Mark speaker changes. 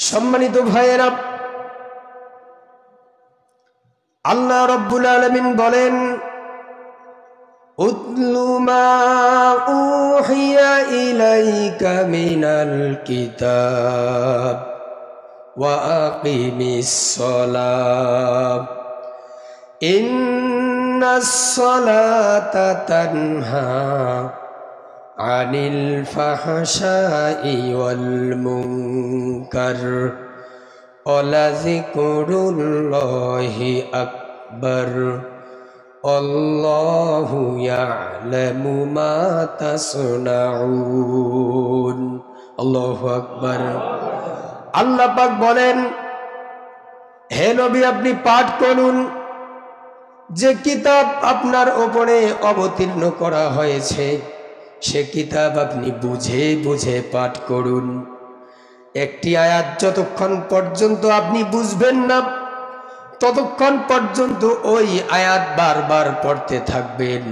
Speaker 1: সম্মানিত ভাইয়েরা, আল্লাহ রাব্বুল আলামিন বলেন, উতলু মা উহিয়া ইলাইকা মিনাল কিতাব ওয়া আকিমিস সালাত ইন্নাস সালাতা তানহা আনিল ফাহশাই ওয়াল মুনকার ওয়ালাযিকরুল্লাহি আকবার আল্লাহু ইয়ালামু মা তাসনাউন। আল্লাহু আকবার। আল্লাহ পাক বলেন, হে নবী, আপনি পাঠ করুন যে কিতাব আপনার উপরে অবতীর্ণ করা হয়েছে, সে কিতাব আপনি বুঝে বুঝে পাঠ করুন। একটি আয়াত যতক্ষণ পর্যন্ত আপনি বুঝবেন না, ততক্ষণ পর্যন্ত ওই আয়াত বারবার পড়তে থাকবেন।